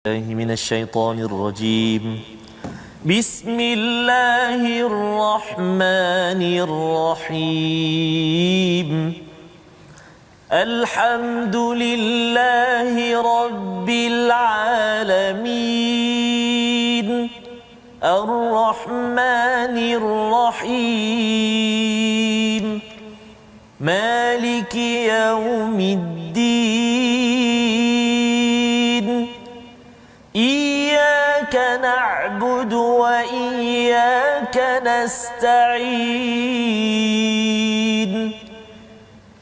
الله من الشيطان الرجيم. بسم الله الرحمن الرحيم. الحمد لله رب العالمين. الرحمن الرحيم. مالك يوم الدين. إياك نعبد وإياك نستعين.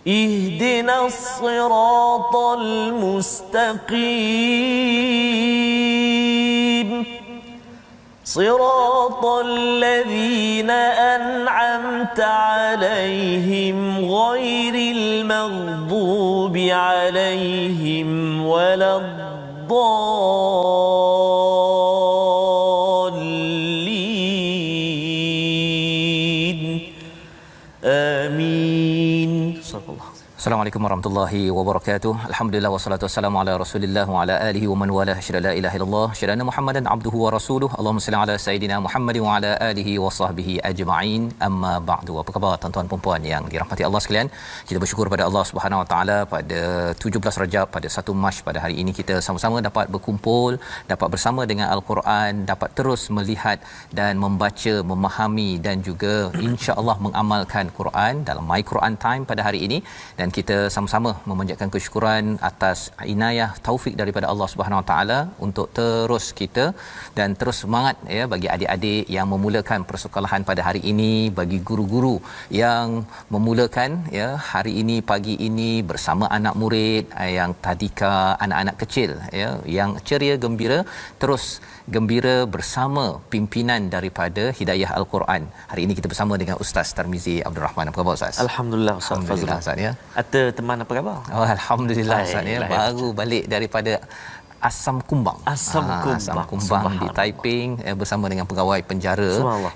اهدنا الصراط المستقيم. صراط الذين أنعمت عليهم غير المغضوب عليهم ولا الضالين. آمين. صدق الله. Assalamualaikum warahmatullahi wabarakatuh. Alhamdulillah wassalatu wassalamu ala Rasulillah wa ala alihi wa man wala syada la ilaha illallah syada Muhammadan abduhu wa rasuluhu. Allahumma salli ala sayidina Muhammad wa ala alihi wa sahbihi ajma'in. Amma ba'du. Apa khabar tuan-tuan dan puan yang dirahmati Allah sekalian? Kita bersyukur pada Allah Subhanahu wa taala pada 17 Rajab pada 1 Mac pada hari ini kita sama-sama dapat berkumpul, dapat bersama dengan Al-Quran, dapat terus melihat dan membaca, memahami dan juga insya-Allah mengamalkan Quran dalam My Quran Time pada hari ini. Dan kita sama-sama memanjatkan kesyukuran atas inayah taufik daripada Allah Subhanahu Wa Taala untuk terus kita dan terus semangat ya bagi adik-adik yang memulakan persekolahan pada hari ini, bagi guru-guru yang memulakan ya hari ini pagi ini bersama anak murid yang tadika, anak-anak kecil ya yang ceria gembira, terus gembira bersama pimpinan daripada Hidayah Al-Quran. Hari ini kita bersama dengan Ustaz Tarmizi Abdul Rahman. Apa khabar Ustaz? Alhamdulillah Ustaz Fazrul. Ustaz ya. Ada teman apa khabar? Oh, alhamdulillah Ustaz ya. Baru balik daripada Asam Kumbang. Asam Kumbang di Taiping bersama dengan pegawai penjara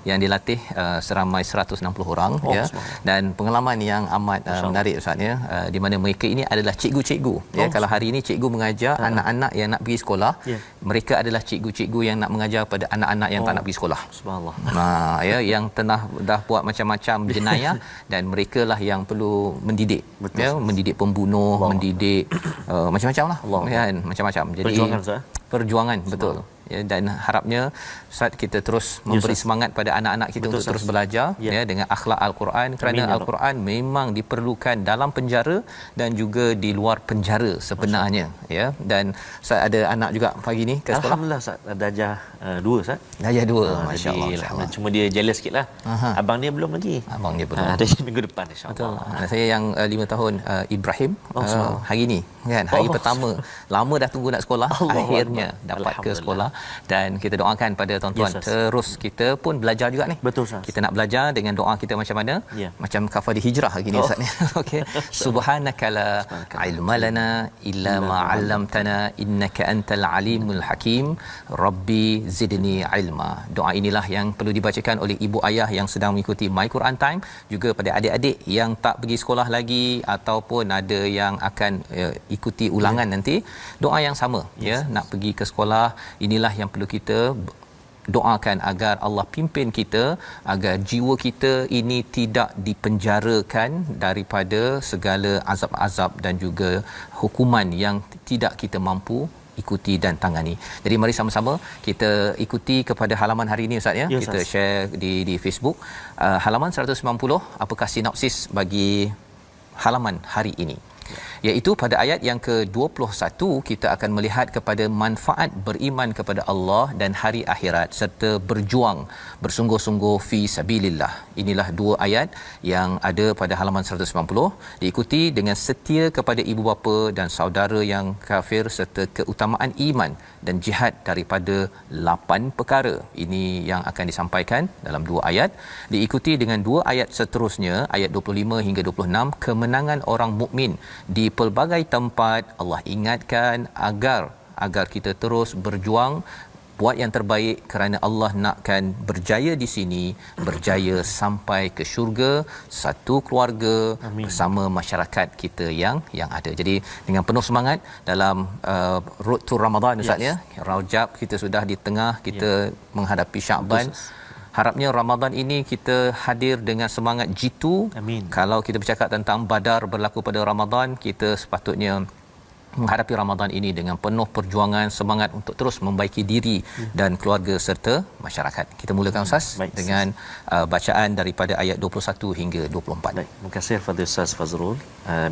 yang dilatih seramai 160 orang ya. Dan pengalaman yang amat menarik Ustaz ya. Di mana mereka ini adalah cikgu-cikgu ya. Kalau hari ini cikgu mengajar anak-anak yang nak pergi sekolah, mereka adalah cikgu-cikgu yang nak mengajar pada anak-anak yang tak nak pergi sekolah. Subhanallah. Ya yang dah buat macam-macam jenayah dan merekalah yang perlu mendidik. Betul. Ya, mendidik pembunuh, mendidik macam-macamlah kan, macam-macam. Jadi perjuangan betul ya, dan harapnya Ustaz kita terus memberi semangat pada anak-anak kita untuk terus belajar ya dengan akhlak Al-Quran, kerana Al-Quran memang diperlukan dalam penjara dan juga di luar penjara sebenarnya ya. Dan Ustaz ada anak juga pagi ni ke sekolah? Alhamdulillah Ustaz, darjah 2 Ustaz. Darjah 2 masya-Allah. Cuma dia jealous sikitlah. Abang dia belum lagi. Abang dia belum. Ada minggu depan insya-Allah. Betul. Saya yang 5 tahun Ibrahim hari ni kan hari pertama. Lama dah tunggu nak sekolah, akhirnya dapat ke sekolah. Dan kita doakan pada tuan-tuan terus kita pun belajar juga ni. Betul Ustaz. Kita nak belajar dengan doa kita macam mana? Macam kafadhi hijrah hari ni Ustaz ni. Okey. Subhanakala ilma lana illa ma 'allamtana innaka antal alimul hakim. Rabbi zidni ilma. Doa inilah yang perlu dibacakan oleh ibu ayah yang sedang mengikuti My Quran Time, juga pada adik-adik yang tak pergi sekolah lagi ataupun ada yang akan ikuti ulangan nanti. Doa yang sama ya, nak pergi ke sekolah. Inilah yang perlu kita doakan agar Allah pimpin kita, agar jiwa kita ini tidak dipenjarakan daripada segala azab-azab dan juga hukuman yang tidak kita mampu ikuti dan tangani. Jadi mari sama-sama kita ikuti kepada halaman hari ini Ustaz ya. Kita share di Facebook halaman 190. Apakah sinopsis bagi halaman hari ini? Iaitu pada ayat yang ke-21 kita akan melihat kepada manfaat beriman kepada Allah dan hari akhirat serta berjuang bersungguh-sungguh fi sabilillah. Inilah dua ayat yang ada pada halaman 190, diikuti dengan setia kepada ibu bapa dan saudara yang kafir serta keutamaan iman dan jihad daripada 8 perkara. Ini yang akan disampaikan dalam dua ayat, diikuti dengan dua ayat seterusnya ayat 25 hingga 26, kemenangan orang mukmin di pelbagai tempat. Allah ingatkan agar kita terus berjuang buat yang terbaik kerana Allah nakkan berjaya di sini, berjaya sampai ke syurga, satu keluarga. Amin. Bersama masyarakat kita yang ada. Jadi dengan penuh semangat dalam road to Ramadan Ustaz, ya. Rajab kita sudah di tengah, kita menghadapi Syaban. Harapnya Ramadan ini kita hadir dengan semangat jitu. Amin. Kalau kita bercakap tentang Badar berlaku pada Ramadan, kita sepatutnya menghadapi Ramadan ini dengan penuh perjuangan, semangat untuk terus membaiki diri dan keluarga serta masyarakat. Kita mulakan Ustaz dengan bacaan daripada ayat 21 hingga 24. Baik, terima kasih kepada Ustaz Fazrul.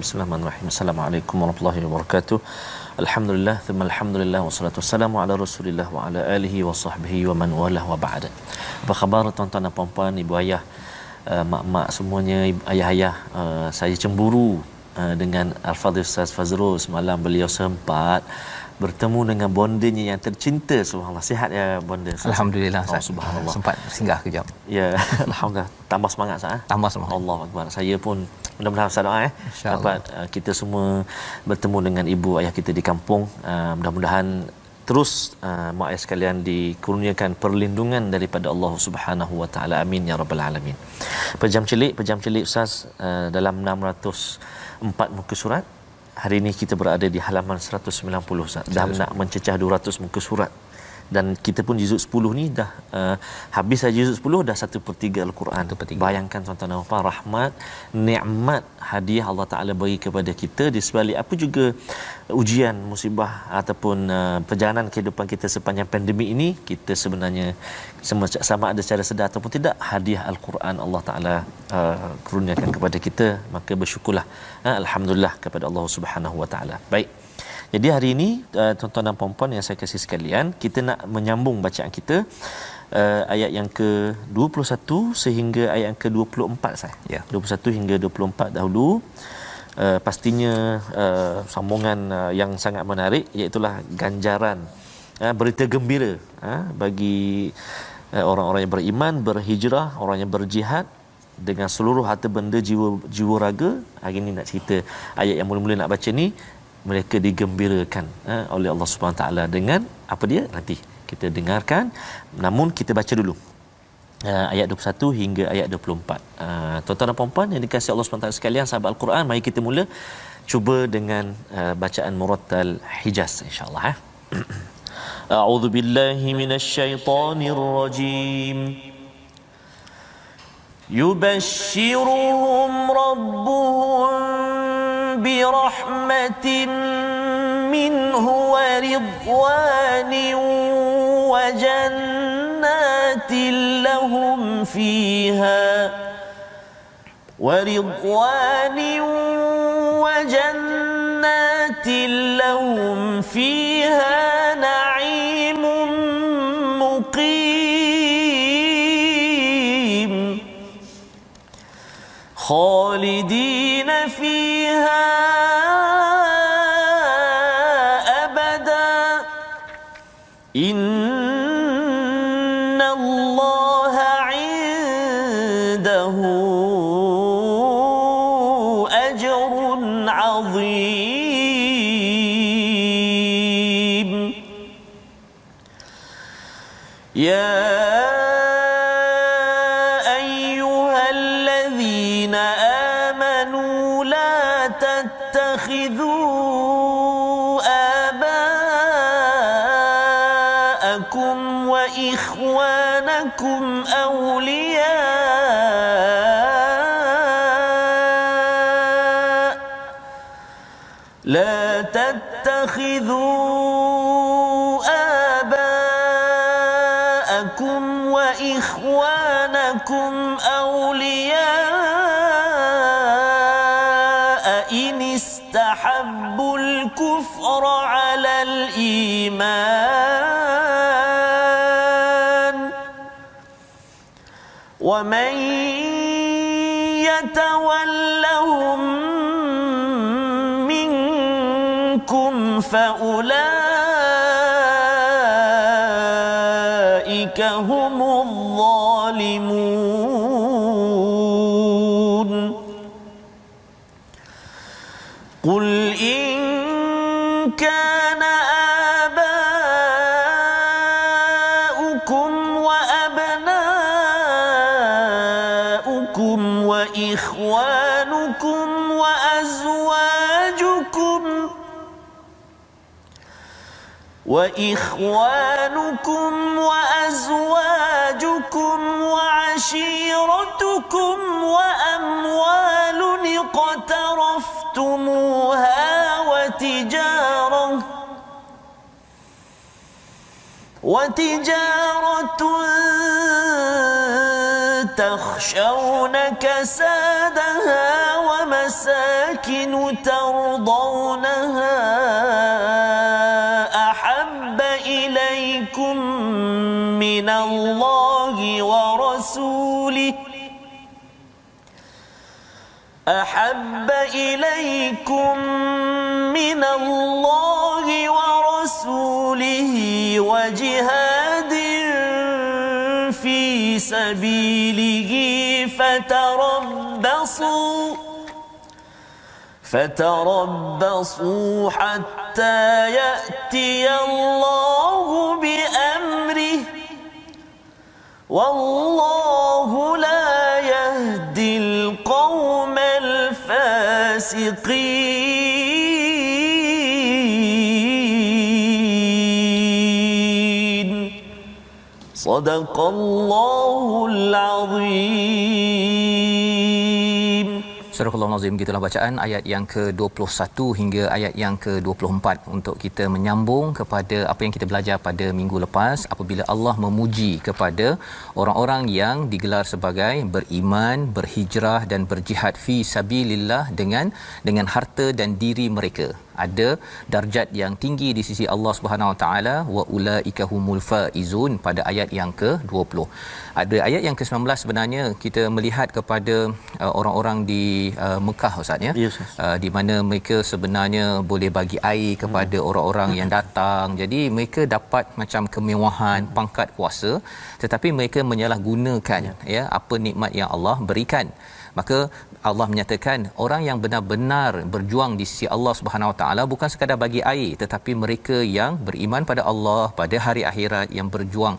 Bismillahirrahmanirrahim. Assalamualaikum warahmatullahi wabarakatuh. Alhamdulillah, thumma alhamdulillah, wassalatu wassalamu ala Rasulillah wa ala alihi wa sahbihi wa man walah wa ba'da. Apa khabar tuan-tuan dan puan-puan, ibu ayah, mak-mak semuanya, ayah-ayah, saya cemburu dengan Al-Fadhil Ustaz Fazrul. Semalam beliau sempat bertemu dengan bondanya yang tercinta. Subhanallah, sihat ya bonda? Alhamdulillah, subhanallah, sempat singgah kejap. Ya, alhamdulillah, tambah semangat sah. Tambah semangat. Allahu akbar. Saya pun mudah-mudahan Ustaz doa dapat kita semua bertemu dengan ibu ayah kita di kampung. Mudah-mudahan terus mak ayah sekalian dikurniakan perlindungan daripada Allah Subhanahu wa taala. Amin ya rabbal alamin. Pejam celik Ustaz, dalam 604 muka surat. Hari ini kita berada di halaman 190 Ustaz. Dah nak mencecah 200 muka surat. Dan kita pun juzuk 10 ni dah habis saja juzuk 10 dah 1/3 Al-Quran. Bayangkan tuan-tuan dan puan, rahmat, nikmat, hadiah Allah Taala bagi kepada kita di sebalik apa juga ujian, musibah ataupun perjalanan kehidupan kita sepanjang pandemik ini. Kita sebenarnya sama ada secara sedar ataupun tidak, hadiah Al-Quran Allah Taala kurniakan kepada kita, maka bersyukurlah, alhamdulillah kepada Allah Subhanahu wa taala. Baik. Jadi hari ini tuan-tuan dan puan-puan yang saya kasih sekalian, kita nak menyambung bacaan kita ayat yang ke-21 sehingga ayat yang ke-24 saya. Ya, 21 hingga 24 dahulu. Pastinya sambungan yang sangat menarik, iaitu ganjaran, berita gembira bagi orang-orang yang beriman, berhijrah, orang yang berjihad dengan seluruh harta benda, jiwa raga. Hari ini nak cerita ayat yang mula-mula nak baca ni, mereka digembirakan oleh Allah Subhanahu taala dengan apa dia, nanti kita dengarkan. Namun kita baca dulu ayat 21 hingga ayat 24. Tuan-tuan dan puan-puan yang dikasihi Allah Subhanahu taala sekalian, sahabat Al-Quran, mari kita mula cuba dengan bacaan murattal Hijaz insya-Allah. A'udzu billahi minasy syaithanir rajim. Yubashshiruhum rabbuhum برحمة منه ورضوان وجنات لهم فيها نعيم مقيم خالدين فيها أبدا إن الله عنده أجر عظيم. يا وإخوانكم أولياء لا تتخذوا آباءكم وإخوانكم أولياء إن استحبوا الكفر على الإيمان ومن يتولهم منكم فأولئك هم الظالمون. قل إن كان وإخوانكم وأزواجكم وعشيرتكم وأموال اقترفتموها وتجارة تخشون كسادها ومساكن ترضونها أحب إليكم من الله ورسوله وجهاد في سبيله فتربصوا حتى يأتي الله بأمره والله لا يهدي القوم الفاسقين صدق الله العظيم. Surah Al-Azim, gitulah bacaan ayat yang ke-21 hingga ayat yang ke-24 untuk kita menyambung kepada apa yang kita belajar pada minggu lepas apabila Allah memuji kepada orang-orang yang digelar sebagai beriman, berhijrah dan berjihad fi sabilillah dengan harta dan diri mereka. Ada darjat yang tinggi di sisi Allah Subhanahu Wa Taala, wa ulaika humul faizun pada ayat yang ke-20. Ada ayat yang ke-19 sebenarnya kita melihat kepada orang-orang di Mekah Ustaz ya. Yes, yes. Di mana mereka sebenarnya boleh bagi air kepada orang-orang yang datang. Jadi mereka dapat macam kemewahan, pangkat kuasa, tetapi mereka menyalahgunakan ya apa nikmat yang Allah berikan. Maka Allah menyatakan orang yang benar-benar berjuang di sisi Allah Subhanahu Wa Taala bukan sekadar bagi air, tetapi mereka yang beriman pada Allah pada hari akhirat, yang berjuang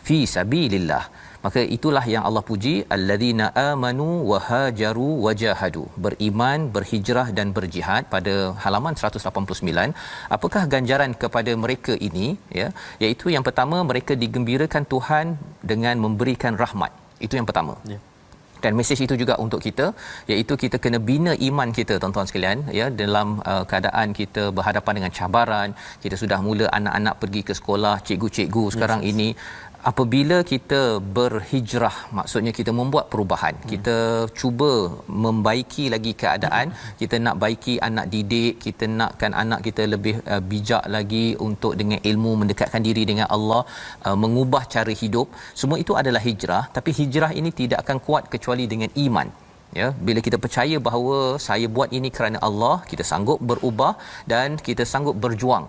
fi sabilillah. Maka itulah yang Allah puji, allazina amanu wa hajaru wa jahadu, beriman, berhijrah dan berjihad pada halaman 189. Apakah ganjaran kepada mereka ini ya? Iaitu yang pertama, mereka digembirakan Tuhan dengan memberikan rahmat. Itu yang pertama. Dan mesej itu juga untuk kita, iaitu kita kena bina iman kita tuan-tuan sekalian ya, dalam keadaan kita berhadapan dengan cabaran. Kita sudah mula anak-anak pergi ke sekolah, cikgu-cikgu sekarang ini. Apabila kita berhijrah, maksudnya kita membuat perubahan, kita cuba membaiki lagi keadaan, kita nak baiki anak didik, kita nakkan anak kita lebih bijak lagi untuk dengan ilmu mendekatkan diri dengan Allah, mengubah cara hidup. Semua itu adalah hijrah, tapi hijrah ini tidak akan kuat kecuali dengan iman. Ya, bila kita percaya bahawa saya buat ini kerana Allah, kita sanggup berubah dan kita sanggup berjuang.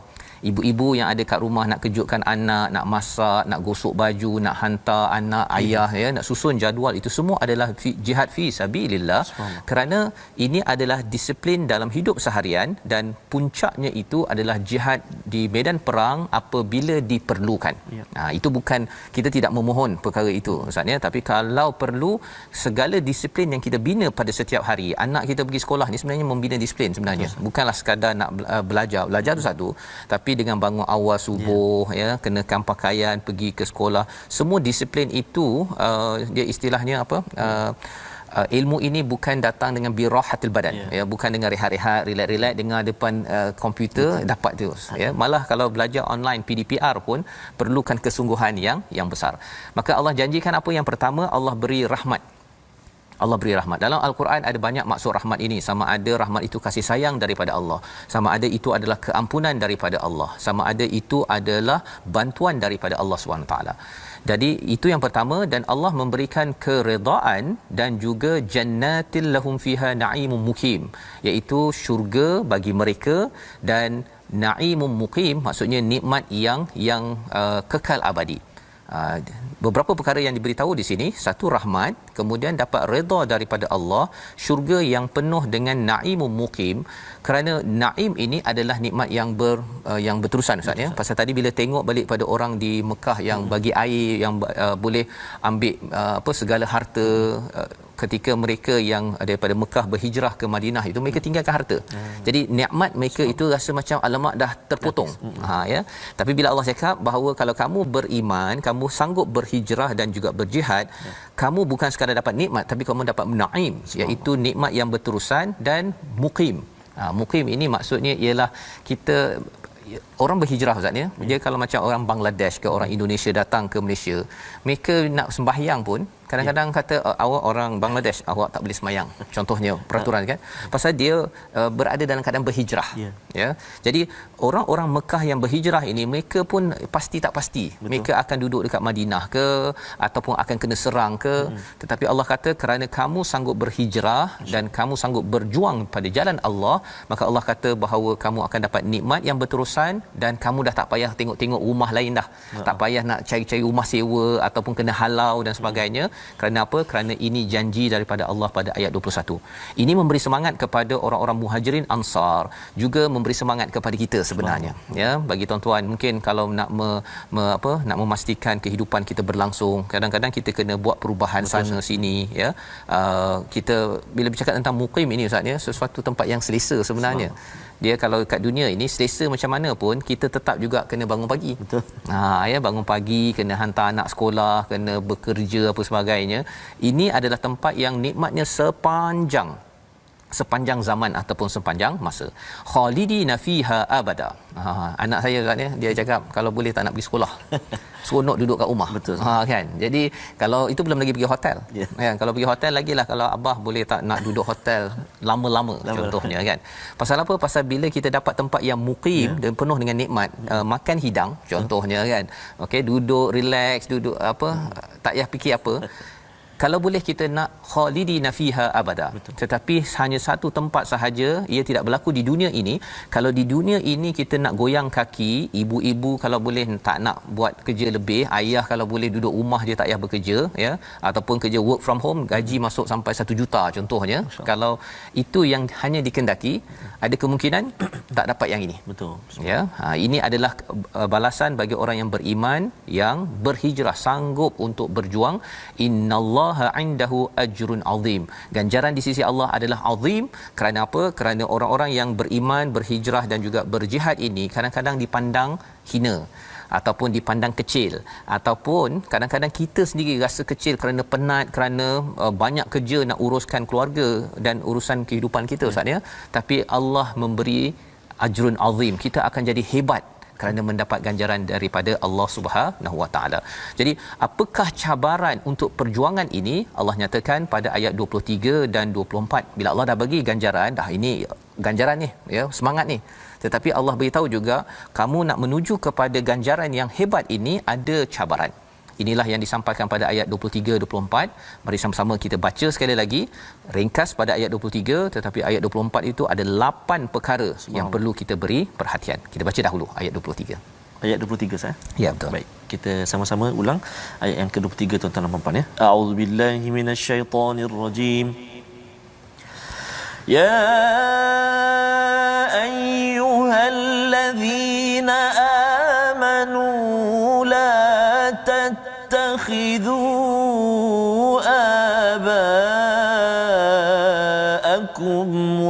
Ibu-ibu yang ada kat rumah nak kejutkan anak, nak masak, nak gosok baju, nak hantar anak ayah ya, nak susun jadual, itu semua adalah jihad fi sabilillah. Kerana ini adalah disiplin dalam hidup seharian dan puncaknya itu adalah jihad di medan perang apabila diperlukan. Itu bukan, kita tidak memohon perkara itu Ustaz ya, tapi kalau perlu segala disiplin yang kita bina pada setiap hari. Anak kita pergi sekolah ni sebenarnya membina disiplin sebenarnya. Bukanlah sekadar nak belajar tu satu, tapi dengan bangun awal subuh ya, kenakan pakaian, pergi ke sekolah, semua disiplin itu dia istilahnya apa, ilmu ini bukan datang dengan birahatil badan ya, bukan dengan rehat-rehat, relax-relax dengan depan komputer dapat terus ya. Malah kalau belajar online PDPR pun perlukan kesungguhan yang besar. Maka Allah janjikan apa? Yang pertama, Allah beri rahmat. Allah beri rahmat. Dalam Al-Quran ada banyak maksud rahmat ini. Sama ada rahmat itu kasih sayang daripada Allah, sama ada itu adalah keampunan daripada Allah, sama ada itu adalah bantuan daripada Allah SWT. Jadi itu yang pertama. Dan Allah memberikan keredaan dan juga jannatil lahum fiha na'imun mukim, iaitu syurga bagi mereka, dan na'imun mukim maksudnya nikmat yang kekal abadi. Beberapa perkara yang diberitahu di sini. Satu, rahmat, kemudian dapat redha daripada Allah, syurga yang penuh dengan na'imun mukim. Kerana naim ini adalah nikmat yang berterusan Ustaz ya. Pasal tadi bila tengok balik pada orang di Mekah yang bagi air, yang boleh ambil segala harta, ketika mereka yang daripada Mekah berhijrah ke Madinah itu mereka tinggalkan harta. Jadi nikmat mereka itu rasa macam alamak dah terpotong. Ya. Tapi bila Allah cakap bahawa kalau kamu beriman, kamu sanggup berhijrah dan juga berjihad, kamu bukan sekadar dapat nikmat tapi kamu dapat naim, iaitu nikmat yang berterusan dan muqim. Muqim ini maksudnya ialah kita orang berhijrah Ustaz ya. Dia kalau macam orang Bangladesh ke orang Indonesia datang ke Malaysia, mereka nak sembahyang pun kadang-kadang kata awak orang Bangladesh, awak tak boleh sembahyang. Contohnya peraturan kan. Pasal dia berada dalam keadaan berhijrah. Ya. Jadi orang-orang Mekah yang berhijrah ini mereka pun pasti tak pasti. Betul. Mereka akan duduk dekat Madinah ke ataupun akan kena serang ke. Tetapi Allah kata kerana kamu sanggup berhijrah dan kamu sanggup berjuang pada jalan Allah, maka Allah kata bahawa kamu akan dapat nikmat yang berterusan dan kamu dah tak payah tengok-tengok rumah lain dah. Tak payah nak cari-cari rumah sewa ataupun kena halau dan sebagainya. Kerana apa? Kerana ini janji daripada Allah pada ayat 21. Ini memberi semangat kepada orang-orang Muhajirin Ansar, juga memberi semangat kepada kita sebenarnya. Ya, bagi tuan-tuan mungkin kalau nak nak memastikan kehidupan kita berlangsung, kadang-kadang kita kena buat perubahan sana sini ya. Kita bila bercakap tentang muqim ini Ustaz ya, sesuatu tempat yang selesa sebenarnya. Dia kalau kat dunia ini selesa macam mana pun kita tetap juga kena bangun pagi. Betul. Ya, bangun pagi, kena hantar anak sekolah, kena bekerja apa sebagainya. Ini adalah tempat yang nikmatnya sepanjang zaman ataupun sepanjang masa. Khalidina fiha abada. Anak saya kan dia cakap kalau boleh tak nak pergi sekolah. Seronok duduk kat rumah. Betul. Kan. Jadi kalau itu belum lagi pergi hotel. Kan, kalau pergi hotel lagilah, kalau abah boleh tak nak duduk hotel lama-lama contohnya kan. Pasal apa? Pasal bila kita dapat tempat yang muqim dan penuh dengan nikmat, makan hidang contohnya kan. Okey, duduk relax, duduk tak payah fikir apa. Kalau boleh kita nak khalidina fiha abada. Betul. Tetapi hanya satu tempat sahaja, ia tidak berlaku di dunia ini. Kalau di dunia ini kita nak goyang kaki, ibu-ibu kalau boleh tak nak buat kerja lebih, ayah kalau boleh duduk rumah je tak payah bekerja ya, ataupun kerja work from home, gaji masuk sampai 1 juta contohnya. Kalau itu yang hanya dikendaki, ada kemungkinan tak dapat yang ini. Betul. Ya. Ini adalah balasan bagi orang yang beriman, yang berhijrah, sanggup untuk berjuang. Innallaha indahu ajrun azim. Ganjaran di sisi Allah adalah azim. Kerana apa? Kerana orang-orang yang beriman, berhijrah dan juga berjihad ini kadang-kadang dipandang hina ataupun dipandang kecil, ataupun kadang-kadang kita sendiri rasa kecil kerana penat, kerana banyak kerja nak uruskan keluarga dan urusan kehidupan kita Ustaz ya. Tapi Allah memberi ajrun azim. Kita akan jadi hebat kerana mendapat ganjaran daripada Allah Subhanahu Wa Taala. Jadi apakah cabaran untuk perjuangan ini? Allah nyatakan pada ayat 23 dan 24. Bila Allah dah bagi ganjaran, dah ini ganjaran ni ya, semangat ni. Tetapi Allah beritahu juga kamu nak menuju kepada ganjaran yang hebat ini ada cabaran. Inilah yang disampaikan pada ayat 23-24. Mari sama-sama kita baca sekali lagi. Ringkas pada ayat 23, tetapi ayat 24 itu ada 8 perkara yang perlu kita beri perhatian. Kita baca dahulu ayat 23. Ayat 23 sah. Ya, betul. Baik, kita sama-sama ulang ayat yang ke-23 tuan-tuan dan puan-puan ya. A'udzubillahi minasyaitonirrajim. Ya ayyuhallazina amanu la اتخذوا آباءكم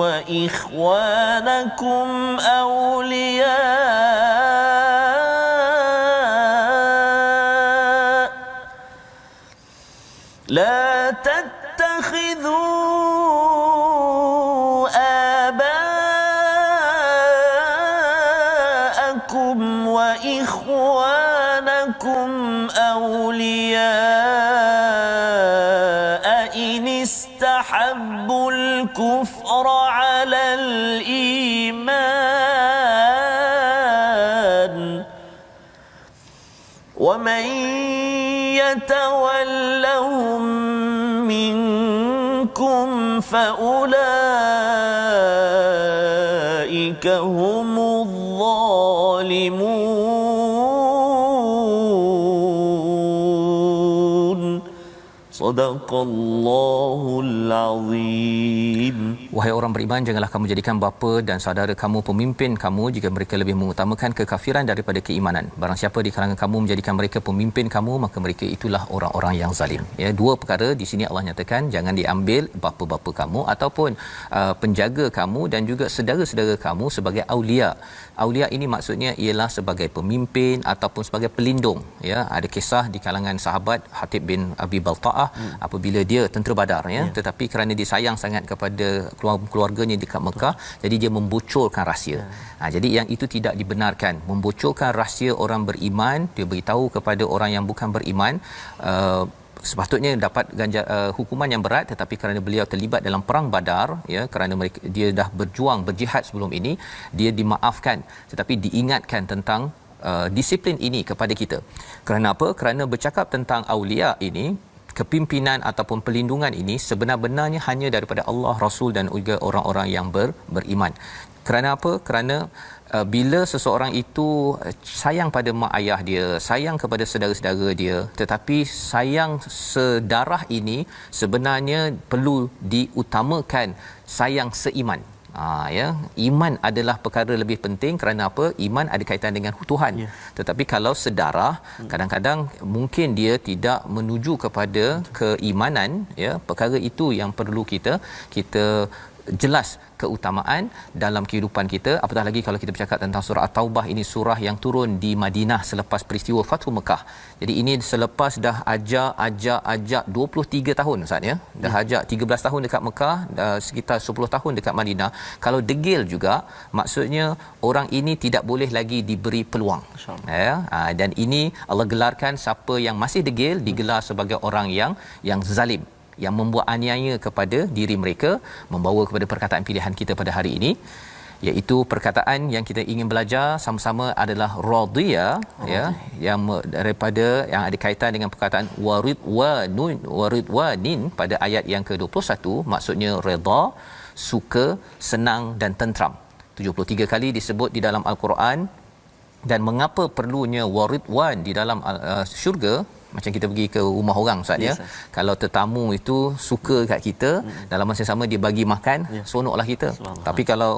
وإخوانكم أولياء لا تتخذوا آباءكم وإخوانكم أولياء إن استحبوا الكفر على الإيمان ومن يتولهم منكم فأولئك هم الظالمون. Sadaqallahul azim. Wahai orang beriman, janganlah kamu jadikan bapa dan saudara kamu pemimpin kamu jika mereka lebih mengutamakan kekafiran daripada keimanan. Barang siapa di kalangan kamu menjadikan mereka pemimpin kamu, maka mereka itulah orang-orang yang zalim. Ya, dua perkara di sini Allah nyatakan, jangan diambil bapa-bapa kamu ataupun penjaga kamu dan juga saudara-saudara kamu sebagai aulia. Aulia ini maksudnya ialah sebagai pemimpin ataupun sebagai pelindung. Ya, ada kisah di kalangan sahabat Hatib bin Abi Balta'ah apabila dia tentera Badar, ya, tetapi kerana dia sayang sangat kepada keluarganya dekat Mekah, jadi dia membocorkan rahsia. Jadi yang itu tidak dibenarkan, membocorkan rahsia orang beriman, dia beritahu kepada orang yang bukan beriman, sepatutnya dapat hukuman yang berat, tetapi kerana beliau terlibat dalam perang Badar, ya, kerana dia dah berjuang berjihad sebelum ini, dia dimaafkan, tetapi diingatkan tentang disiplin ini kepada kita. Kerana apa? Kerana bercakap tentang aulia ini, kepimpinan ataupun pelindungan ini sebenar-benarnya hanya daripada Allah, Rasul dan juga orang-orang yang beriman. Kerana apa? Kerana bila seseorang itu sayang pada mak ayah dia, sayang kepada saudara-saudara dia, tetapi sayang sedarah ini sebenarnya perlu diutamakan sayang seiman. Ya, iman adalah perkara lebih penting. Kerana apa? Iman ada kaitan dengan Tuhan. Tetapi kalau sedarah, kadang-kadang mungkin dia tidak menuju kepada keimanan, ya, perkara itu yang perlu kita jelas keutamaan dalam kehidupan kita. Apatah lagi kalau kita bercakap tentang surah At-Taubah, ini surah yang turun di Madinah selepas peristiwa Fathu Mekah. Jadi ini selepas dah ajak 23 tahun Ustaz, ya. Dah ajak 13 tahun dekat Mekah, sekitar 10 tahun dekat Madinah. Kalau degil juga, maksudnya orang ini tidak boleh lagi diberi peluang. Ya, dan ini Allah gelarkan siapa yang masih degil digelar sebagai orang yang zalim, yang membuat aniaya kepada diri mereka. Membawa kepada perkataan pilihan kita pada hari ini, iaitu perkataan yang kita ingin belajar sama-sama adalah radhiya, ya, yang daripada yang ada kaitan dengan perkataan waridwanin pada ayat yang ke-21, maksudnya redha, suka, senang dan tentram. 73 kali disebut di dalam al-Quran. Dan mengapa perlunya waridwan di dalam syurga? Macam kita pergi ke rumah orang Ustaz, ya. Kalau tetamu itu suka kat kita, dalam masa yang sama dia bagi makan, seronoklah kita. Tapi kalau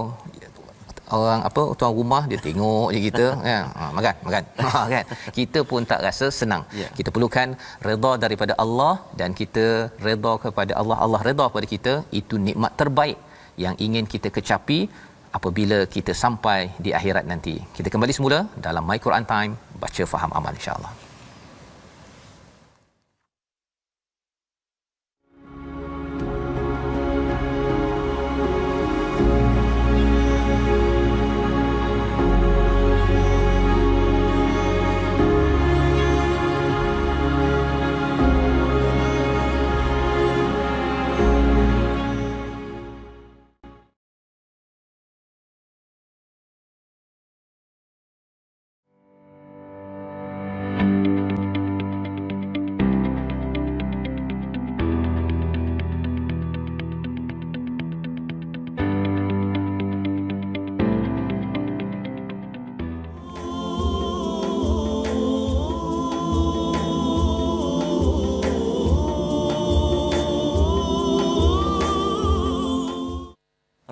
orang tuan rumah dia tengok je kita, ya, makan kan, kita pun tak rasa senang. Kita perlukan redha daripada Allah, dan kita redha kepada Allah, Allah redha kepada kita. Itu nikmat terbaik yang ingin kita kecapi apabila kita sampai di akhirat nanti. Kita kembali semula dalam My Quran Time, baca faham amal, insya-Allah.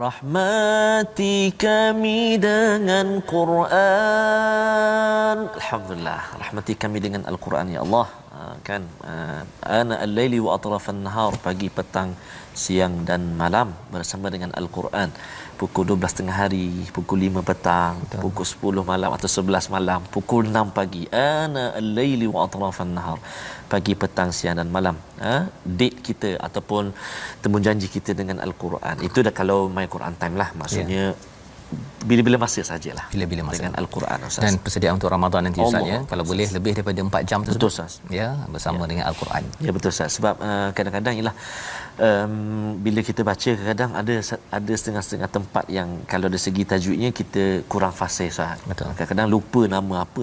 Rahmati kami dengan Quran. Alhamdulillah, rahmati kami dengan Al-Quran, ya Allah. Kan ana al-laili wa atrafan nahar, pagi, petang, siang dan malam bersama dengan Al-Quran. Pukul 12 tengah hari, pukul 5 petang, pukul 10 malam atau 11 malam, pukul 6 pagi. Ana al-laili wa atrafan nahar, pagi, petang, siang dan malam. Date kita ataupun temu janji kita dengan Al-Quran. Itu dah kalau My Quran Time lah, maksudnya bila-bila masa sajalah, bila-bila masa dengan Al-Quran, Ustaz. Dan persediaan untuk Ramadan nanti, Ustaz, ya, kalau boleh lebih daripada 4 jam tersebut. Betul, Ustaz. Ya, bersama dengan Al-Quran. Ya, betul, Ustaz. Sebab kadang-kadang ialah bila kita baca, kadang ada setengah-setengah tempat yang kalau dari segi tajwidnya kita kurang fasih, Ustaz. Betul. Kadang-kadang lupa nama apa,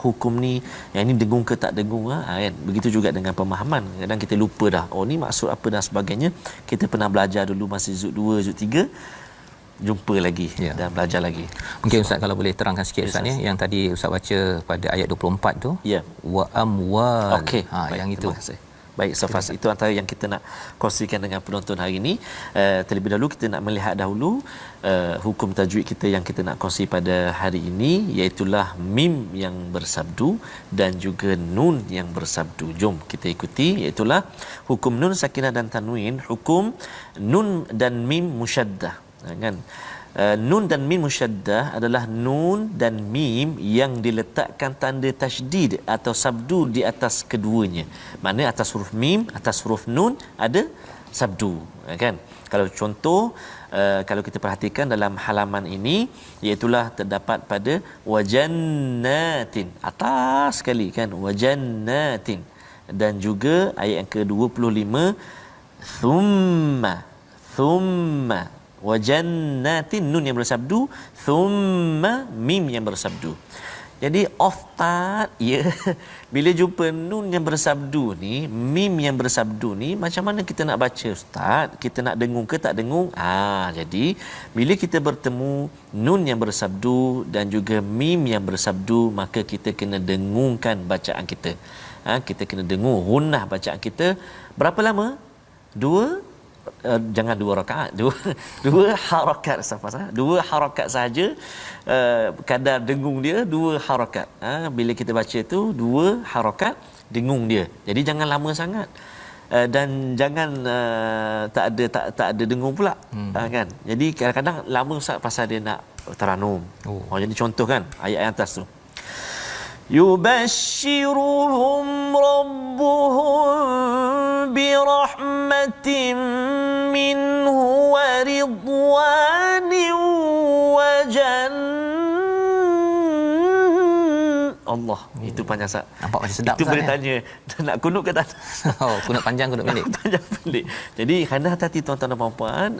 hukum ni, yang ni dengung ke tak dengung, kan. Begitu juga dengan pemahaman. Kadang kita lupa dah, oh ni maksud apa dan sebagainya. Kita pernah belajar dulu masih Zud 2, Zud 3, jumpa lagi, ya, dan belajar lagi. Mungkin Ustaz kalau boleh terangkan sikit, Ustaz, ya, yang tadi Ustaz baca pada ayat 24 tu, ya, wa amwal. Okey, yang itu Baik, Safas, itu antara yang kita nak kongsikan dengan penonton hari ini. Terlebih dahulu kita nak melihat dahulu hukum tajwid kita yang kita nak kongsi pada hari ini, iaitulah mim yang bersabdu dan juga nun yang bersabdu. Jom kita ikuti, iaitulah hukum nun sakinah dan tanwin, hukum nun dan mim musyaddah. Kan? Nun dan mim musyaddah adalah nun dan mim yang diletakkan tanda tasydid atau sabdu di atas keduanya. Maknanya atas huruf mim, atas huruf nun ada sabdu, kan? Kalau contoh, kalau kita perhatikan dalam halaman ini, iaitulah terdapat pada wajannatin, atas sekali, kan? Wajannatin. Dan juga ayat yang ke-25, thumma wajannatin, nun yang bersabdu, thumma mim yang bersabdu. Jadi oftat, ya, bila jumpa nun yang bersabdu ni, mim yang bersabdu ni, macam mana kita nak baca, Ustaz? Kita nak dengung ke tak dengung? Jadi bila kita bertemu nun yang bersabdu dan juga mim yang bersabdu, maka kita kena dengungkan bacaan kita. Kita kena dengung gunnah bacaan kita. Berapa lama? Jangan 2 rakaat, dua harakat, Safas, 2 harakat saja, kadar dengung dia 2 harakat. Bila kita baca tu 2 harakat dengung dia. Jadi jangan lama sangat. Dan jangan tak ada dengung pula, kan? Jadi kadang-kadang lama Ustaz pasal dia nak taranum. Jadi contoh, kan, ayat yang atas tu, yubashshiruhum rabbuhum birahmatin minhu wa ridwanin wa Allah. Itu panjang Ustaz. Nampak macam sedap. Itu boleh tanya nak kunut ke tak? Kunut panjang, kunut pendek. Panjang pendek. Jadi kena hati-hati tuan-tuan dan puan-puan,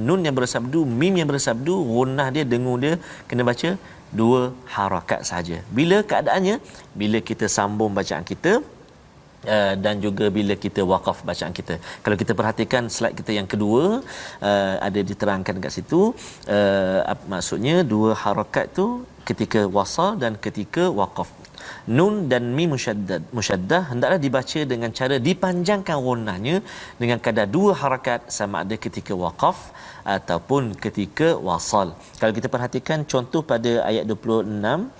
nun yang bersabdu, mim yang bersabdu, gunnah dia, dengung dia kena baca 2 harakat saja. Bila keadaannya, bila kita sambung bacaan kita, dan juga bila kita waqaf bacaan kita. Kalau kita perhatikan slide kita yang kedua, ada diterangkan dekat situ, maksudnya 2 harakat tu ketika wasal dan ketika waqaf. Nun dan mim musyaddah hendaklah dibaca dengan cara dipanjangkan gunnahnya dengan kadar 2 harakat, sama ada ketika waqaf ataupun ketika wasal. Kalau kita perhatikan contoh pada ayat 26,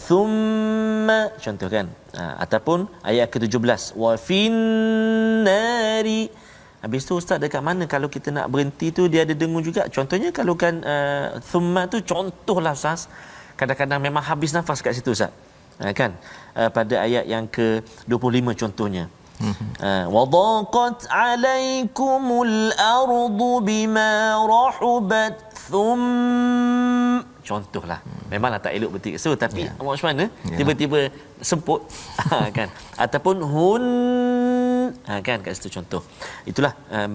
thumma, contoh, kan, ataupun ayat ke-17, wa finnari. Habis tu Ustaz, dekat mana kalau kita nak berhenti tu dia ada dengung juga? Contohnya kalau kan thumma tu, contohlah Ustaz, kadang-kadang memang habis nafas kat situ Ustaz, kan? Pada ayat yang ke-25 contohnya, wa daqat alaikumul ardu bima rahubat contohlah. Memanglah tak elok betul so, tapi macam mana tiba-tiba semput, kan? Ataupun hun, kan, kat situ contoh. Itulah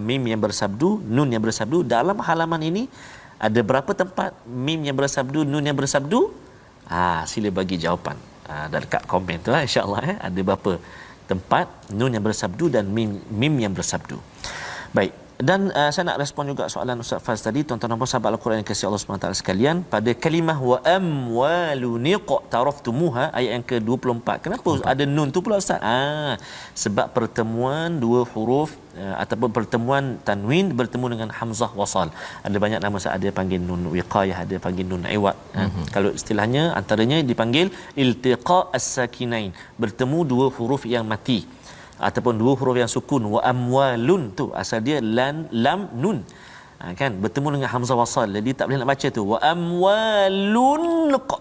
mim yang bersabdu, nun yang bersabdu. Dalam halaman ini ada berapa tempat mim yang bersabdu, nun yang bersabdu? Sila bagi jawapan dekat komen tu, insya-Allah, ada berapa tempat nun yang bersabdu dan mim yang bersabdu. Baik. Dan saya nak respon juga soalan Ustaz Faz tadi, tuan-tuan dan puan sahabat Al-Quran yang kasih Allah SWT sekalian, pada kalimah wa amwalun taraftumuha ayat yang ke-24. Kenapa ada nun tu pula Ustaz? Sebab pertemuan 2 huruf ataupun pertemuan tanwin bertemu dengan hamzah wasal. Ada banyak nama Ustaz, ada panggil nun wiqayah, ada panggil nun iwad. Kalau istilahnya antaranya dipanggil iltiqa as-sakinain, bertemu 2 huruf yang mati ataupun 2 huruf yang sukun. Wa amwalun tu asal dia lam nun, kan, bertemu dengan hamzah wasal, jadi tak boleh nak baca tu wa amwalun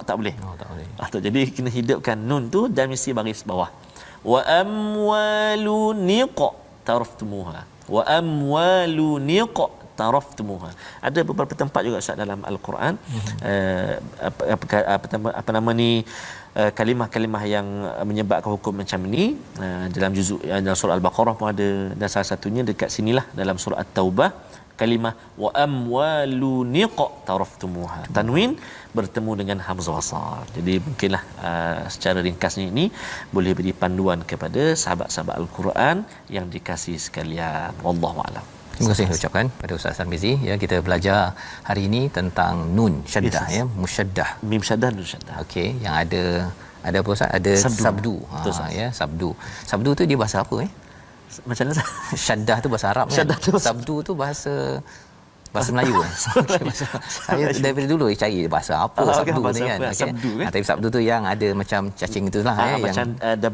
tak boleh. Tak boleh. Jadi kena hidupkan nun tu dan mesti baris bawah. Wa amwalun taraftumuha, wa amwalun taraftumuha. Ada beberapa tempat juga Ustaz dalam Al-Quran, apa nama ni, kalimah-kalimah yang menyebabkan hukum macam ni. Dalam juzuk dalam surah Al-Baqarah pun ada, dan salah satunya dekat sinilah dalam surah At-Taubah, kalimah wa amwalun taraftumuha, tanwin bertemu dengan hamzah wasal. Jadi mungkinlah secara ringkasnya ini boleh beri panduan kepada sahabat-sahabat Al-Quran yang dikasihi sekalian. Wallahu a'lam. Terima kasih ucapkan pada Ustaz Tarmizi. Ya, kita belajar hari ini tentang nun syaddah, ya, musyaddah, mim syaddah, nun syaddah. Okey, yang ada apa Ustaz? Ada sabdu. Ya, sabdu. Sabdu tu dia bahasa apa Macam mana? Syaddah tu bahasa Arab kan. Syaddah tu Sabdu tu bahasa Melayu kan. Okay, saya daripada dulu cari bahasa apa sabdu bahasa ni kan. Apa? Okay. Sabdu kan. Tapi sabdu tu yang ada macam cacing itulah Macam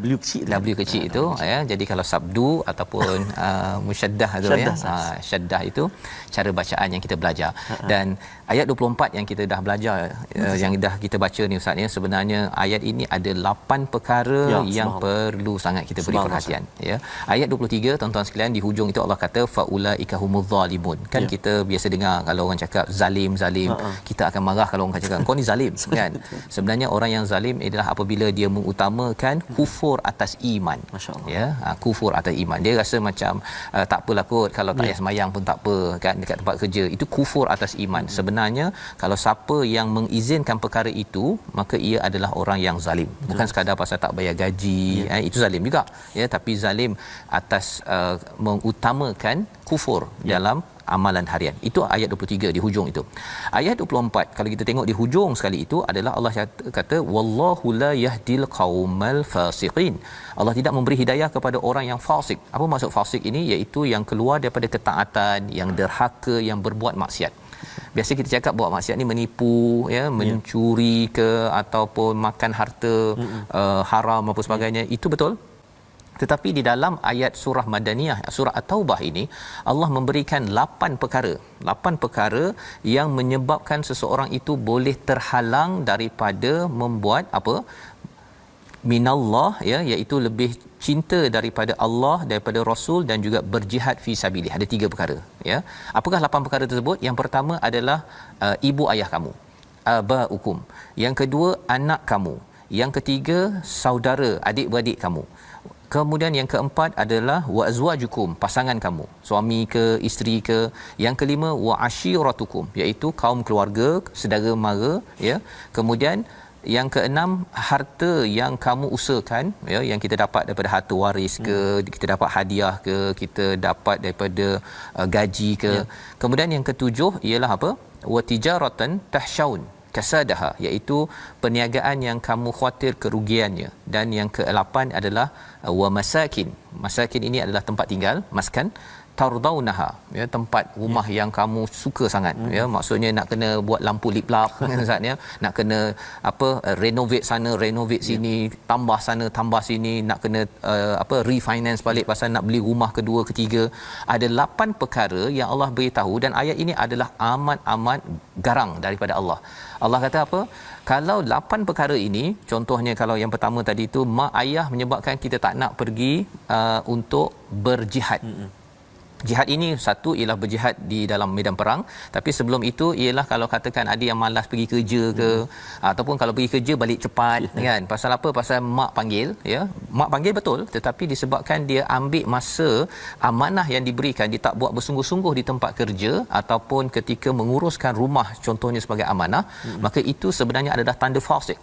W kecil tu. W kecil itu ya. Jadi kalau sabdu ataupun musyaddah tu ya. Syaddah itu cara bacaan yang kita belajar. Dan ayat 24 yang kita dah belajar yang dah kita baca ni ustaz ya, sebenarnya ayat ini ada 8 perkara yang perlu sangat kita beri perhatian ya. Ayat 23 tuan-tuan sekalian, di hujung itu Allah kata faulaika humuz zalimun. Kan kita biasa dengar kalau orang cakap zalim, kita akan marah kalau orang cakap kau ni zalim kan. Sebenarnya orang yang zalim adalah apabila dia mengutamakan kufur atas iman. Masya-Allah. Ya, kufur atas iman. Dia rasa macam tak apalah kot kalau tak payah sembahyang pun tak apa kan dekat tempat kerja. Itu kufur atas iman. Sebenarnya kalau siapa yang mengizinkan perkara itu, maka ia adalah orang yang zalim. Bukan sekadar pasal tak bayar gaji, itu zalim juga ya, tapi zalim atas mengutamakan kufur dalam amalan harian. Itu ayat 23 di hujung itu. Ayat 24 kalau kita tengok di hujung sekali itu adalah Allah kata wallahu la yahdil qaumal fasiqin. Allah tidak memberi hidayah kepada orang yang fasik. Apa maksud fasik ini? Iaitu yang keluar daripada ketaatan, yang derhaka, yang berbuat maksiat. Biasa kita cakap buat maksiat ni menipu ya, mencuri ke ataupun makan harta haram apa sebagainya. Itu betul. Tetapi di dalam ayat surah Madaniyah, surah At-Taubah ini, Allah memberikan 8 perkara yang menyebabkan seseorang itu boleh terhalang daripada membuat apa? Minallah ya, iaitu lebih cinta daripada Allah, daripada Rasul dan juga berjihad fi sabilillah. Ada 3 perkara ya. Apakah 8 perkara tersebut? Yang pertama adalah ibu ayah kamu, abaukum. Yang kedua anak kamu. Yang ketiga saudara, adik-beradik kamu. Kemudian yang keempat adalah wa azwajukum, pasangan kamu, suami ke, isteri ke. Yang kelima wa ashiratukum, iaitu kaum keluarga, saudara mara ya. Kemudian yang keenam harta yang kamu usahakan ya, yang kita dapat daripada harta waris ke, kita dapat hadiah ke, kita dapat daripada gaji ke. Kemudian yang ketujuh ialah apa? Wa tijaratan tahsyaun kasadaha, iaitu perniagaan yang kamu khawatir kerugiannya. Dan yang ke-8 adalah wa masakin. Masakin ini adalah tempat tinggal, maskan tardaunaha ya, tempat rumah yang kamu suka sangat ya, maksudnya nak kena buat lampu lip-lap ustaz ya, nak kena apa renovate sana renovate sini, tambah sana tambah sini, nak kena refinance balik pasal nak beli rumah kedua ketiga. Ada 8 perkara yang Allah beritahu dan ayat ini adalah amat garang daripada Allah. Allah kata apa? Kalau 8 perkara ini, contohnya kalau yang pertama tadi tu mak ayah menyebabkan kita tak nak pergi untuk berjihad. Jihad ini satu ialah berjihad di dalam medan perang, tapi sebelum itu ialah kalau katakan ada yang malas pergi kerja ke, ataupun kalau pergi kerja balik cepat kan. Pasal apa? Pasal mak panggil ya. Mak panggil betul, tetapi disebabkan dia ambil masa amanah yang diberikan, dia tak buat bersungguh-sungguh di tempat kerja ataupun ketika menguruskan rumah contohnya sebagai amanah, maka itu sebenarnya adalah tanda fasik.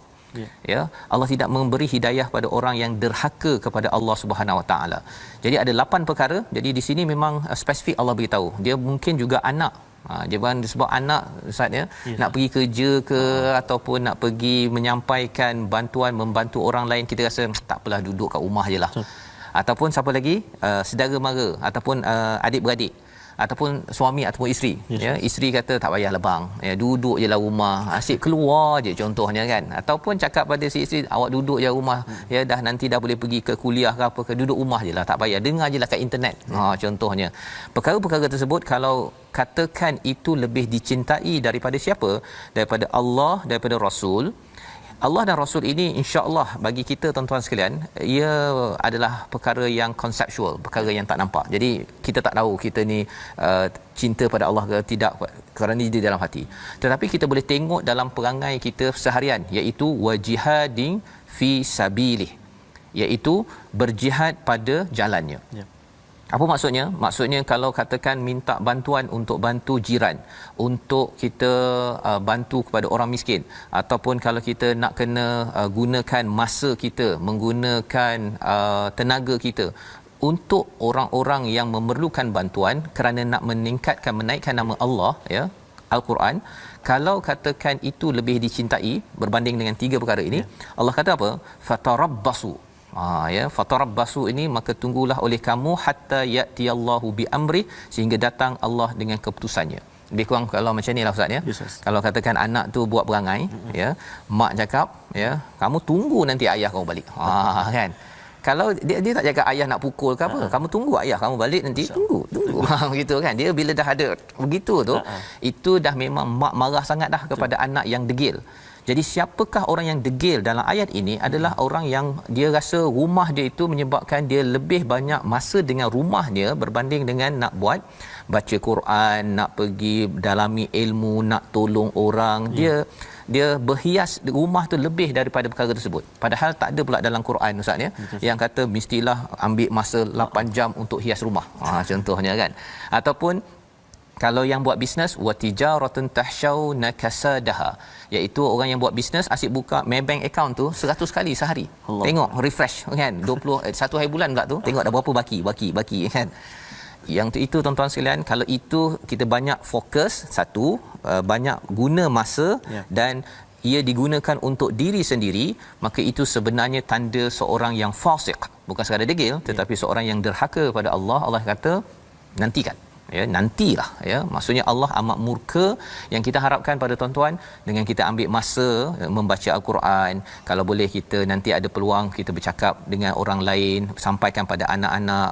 Ya, Allah tidak memberi hidayah pada orang yang derhaka kepada Allah Subhanahu Wa Taala. Jadi ada 8 perkara. Jadi di sini memang spesifik Allah beritahu. Dia mungkin juga anak. Dia bukan disebut anak ustaz ya, nak pergi kerja ke ataupun nak pergi menyampaikan bantuan, membantu orang lain, kita rasa tak apalah, duduk kat rumah jelah. Ataupun siapa lagi? Saudara mara ataupun adik-beradik, ataupun suami ataupun isteri ya, isteri kata tak payahlah bang ya, duduk jelah rumah, asyik keluar je contohnya kan, ataupun cakap pada si isteri awak duduk je rumah ya, dah nanti dah boleh pergi ke kuliah ke apa ke, duduk rumah jelah, tak payah, dengar jelah kat internet. Contohnya perkara-perkara tersebut kalau katakan itu lebih dicintai daripada siapa? Daripada Allah, daripada Rasul. Allah dan Rasul ini insya-Allah bagi kita tuan-tuan sekalian, ia adalah perkara yang konseptual, perkara yang tak nampak. Jadi kita tak tahu kita ni cinta pada Allah ke tidak, kerana dia di dalam hati. Tetapi kita boleh tengok dalam perangai kita seharian, iaitu wajihadin fi sabilih, iaitu berjihad pada jalannya. Apa maksudnya? Maksudnya kalau katakan minta bantuan untuk bantu jiran, untuk kita bantu kepada orang miskin, ataupun kalau kita nak kena gunakan masa kita, menggunakan tenaga kita untuk orang-orang yang memerlukan bantuan kerana nak menaikkan nama Allah ya, Al-Quran. Kalau katakan itu lebih dicintai berbanding dengan 3 perkara ini, Allah kata apa? Fatarabbasu. Ya, fatarabbasu ini maka tunggulah oleh kamu hatta ya'tiyallahu bi amri, sehingga datang Allah dengan keputusannya. Lebih kurang kalau macam nilah ustaz ya. Yes, kalau katakan anak tu buat perangai, ya, mak cakap, ya, kamu tunggu nanti ayah kamu balik. Kan. Kalau dia tak cakap ayah nak pukul ke apa, kamu tunggu ayah kamu balik nanti, tunggu begitu kan. Dia bila dah ada begitu tu, itu dah memang mak marah sangat dah kepada anak yang degil. Jadi siapakah orang yang degil dalam ayat ini adalah orang yang dia rasa rumah dia itu menyebabkan dia lebih banyak masa dengan rumah dia berbanding dengan nak buat baca Quran, nak pergi dalami ilmu, nak tolong orang. Dia berhias rumah tu lebih daripada perkara tersebut. Padahal tak ada pula dalam Quran ustaz ya, yang kata mestilah ambil masa 8 jam untuk hias rumah. Contohnya kan. Ataupun kalau yang buat bisnes, watijaratun tahsyauna kasadaha, iaitu orang yang buat bisnes asyik buka Maybank account tu 100 kali sehari. Allah. Tengok refresh kan, 1 hari bulan pula tu tengok dah berapa baki kan. Yang itu tuan-tuan sekalian, kalau itu kita banyak fokus, satu, banyak guna masa, dan ia digunakan untuk diri sendiri, maka itu sebenarnya tanda seorang yang fasik, bukan sekadar degil, tetapi seorang yang derhaka pada Allah. Allah kata nantikan, ya, nantilah, ya, maksudnya Allah amat murka. Yang kita harapkan pada tuan-tuan, dengan kita ambil masa membaca al-Quran, kalau boleh kita nanti ada peluang kita bercakap dengan orang lain, sampaikan pada anak-anak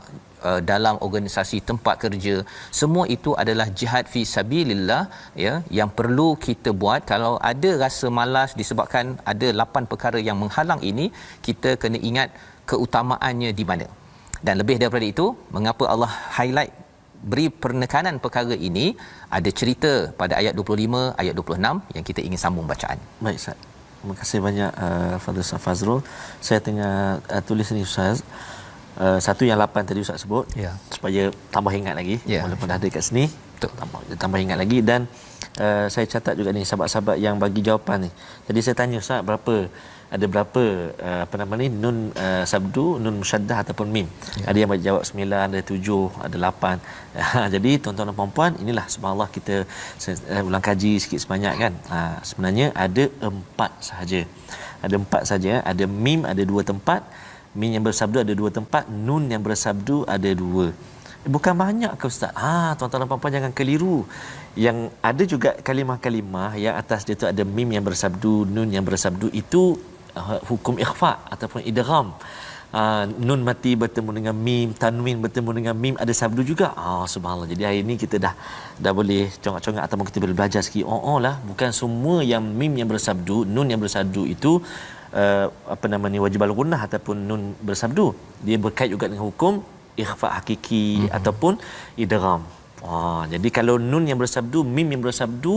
dalam organisasi tempat kerja, semua itu adalah jihad fi sabilillah, ya, yang perlu kita buat. Kalau ada rasa malas disebabkan ada 8 perkara yang menghalang ini, kita kena ingat keutamaannya di mana. Dan lebih daripada itu, mengapa Allah highlight, beri penekanan perkara ini, ada cerita pada ayat 25, ayat 26 yang kita ingin sambung bacaan. Baik Ustaz. Terima kasih banyak Fadil Ustaz Fazrul. Saya tengah tulis ni Ustaz. Satu yang 8 tadi Ustaz sebut, supaya tambah ingat lagi, walaupun dah ada kat sini, tambah ingat lagi. Dan saya catat juga ni sahabat-sahabat yang bagi jawapan ni. Jadi saya tanya Ustaz, ada berapa nun sabdu, nun musyaddah ataupun mim. Ada yang jawab 9, ada 7, ada 8. Jadi tuan-tuan dan puan-puan, inilah subhanallah, kita ulang kaji sikit sebanyak kan. Sebenarnya ada 4 sahaja. Ada 4 saja. Ada mim ada 2 tempat, mim yang bersabdu ada 2 tempat, nun yang bersabdu ada 2. Bukan banyak ke Ustaz? Tuan-tuan dan puan-puan jangan keliru. Yang ada juga kalimah-kalimah yang atas dia tu ada mim yang bersabdu, nun yang bersabdu, itu hukum ikhfa ataupun idgham. Nun mati bertemu dengan mim, tanwin bertemu dengan mim, ada sabdu juga. Subhanallah. Jadi hari ini kita dah boleh congak-congak ataupun kita boleh belajar sikit. Lah, bukan semua yang mim yang bersabdu, nun yang bersabdu itu wajib al-gunnah ataupun nun bersabdu. Dia berkait juga dengan hukum ikhfa hakiki ataupun idgham. Jadi kalau nun yang bersabdu, mim yang bersabdu,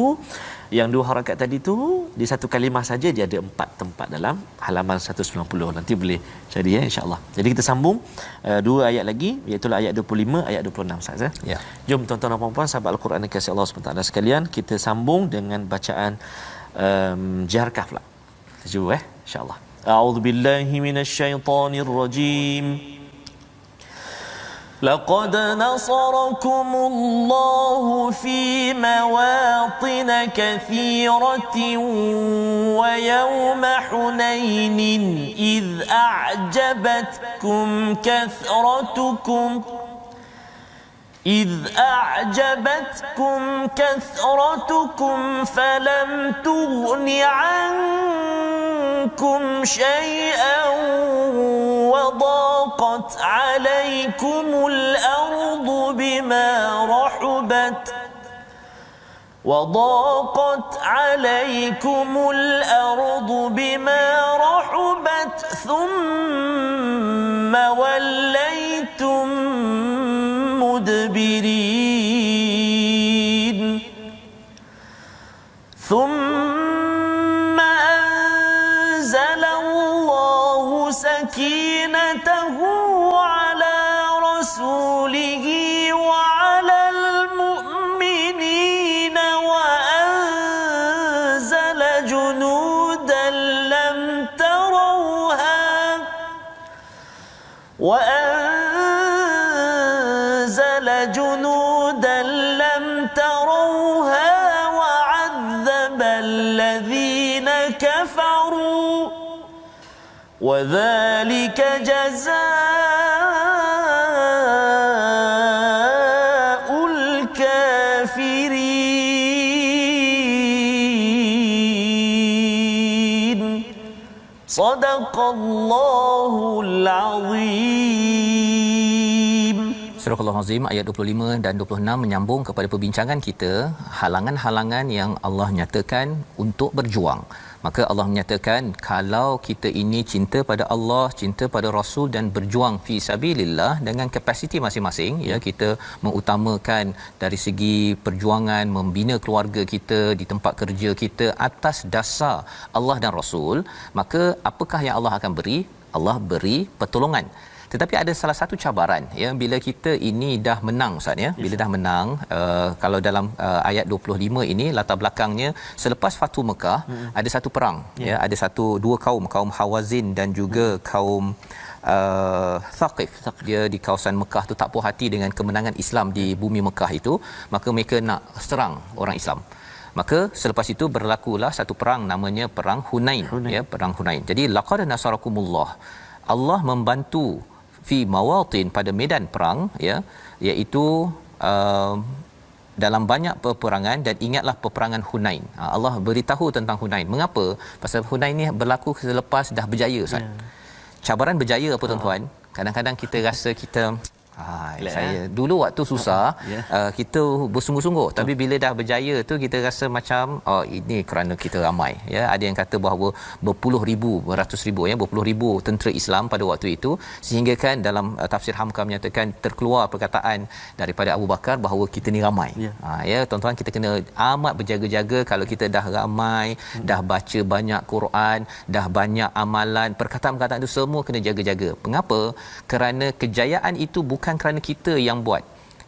yang 2 harakat tadi tu di satu kalimah saja dia ada 4 tempat dalam halaman 190. Nanti boleh cari insya-Allah. Jadi kita sambung 2 ayat lagi, iaitu ayat 25, ayat 26 Ustaz ya. Jom tuan-tuan dan puan-puan sahabat Al-Quran yang kasih Allah SWT sekalian, kita sambung dengan bacaan Jaharkah pula. Kita cuba insya-Allah. A'udzubillahi minasyaitonirrajim. لقد نصركم الله في مواطن كثيرة ويوم حنين إذ أعجبتكم كثرتكم فلم تغن عنكم شيئا وضاقت عليكم الأرض بما رحبت ثم وليتم مدبرين ثم أنزل الله سكينته على رسوله وعلى المؤمنين وأنزل جنودا لم تروها وعذب الذين كفروا وذلك جزاء الكافرين صدق الله العظيم. Surah Al-Azim ayat 25 dan 26 menyambung kepada perbincangan kita halangan-halangan yang Allah nyatakan untuk berjuang. Maka Allah menyatakan kalau kita ini cinta pada Allah, cinta pada Rasul dan berjuang fi sabilillah dengan kapasiti masing-masing, ya, kita mengutamakan dari segi perjuangan membina keluarga kita di tempat kerja kita atas dasar Allah dan Rasul, maka apakah yang Allah akan beri? Allah beri pertolongan. Tetapi ada salah satu cabaran, ya, bila kita ini dah menang, Ustaz, ya, bila dah menang, kalau dalam ayat 25 ini latar belakangnya selepas Fathu Mekah, ada satu perang, ya, ada dua kaum Hawazin dan juga kaum Thaqif. Dia di kawasan Mekah tu tak puas hati dengan kemenangan Islam di bumi Mekah itu, maka mereka nak serang orang Islam. Maka selepas itu berlakulah satu perang namanya perang Hunain, ya, perang Hunain. Jadi laqad nasarakumullah, Allah membantu fi mawatin, pada medan perang, ya, iaitu dalam banyak peperangan. Dan ingatlah peperangan Hunain. Allah beritahu tentang Hunain. Mengapa? Pasal Hunain ni berlaku selepas dah berjaya, Ustaz. Cabaran berjaya apa, tuan-tuan? Kadang-kadang kita rasa kita saya dulu waktu susah, kita bersungguh-sungguh, tapi bila dah berjaya tu kita rasa macam ini kerana kita ramai, ya. Ada yang kata bahawa berpuluh ribu, beratus ribu, ya, berpuluh ribu tentera Islam pada waktu itu, sehingga kan dalam tafsir Hamka menyatakan terkeluar perkataan daripada Abu Bakar bahawa kita ni ramai. Ya, tuan-tuan, kita kena amat berjaga-jaga. Kalau kita dah ramai, dah baca banyak Quran, dah banyak amalan, perkataan-perkataan itu semua kena jaga-jaga. Mengapa? Kerana kejayaan itu bukan kerana kita yang buat,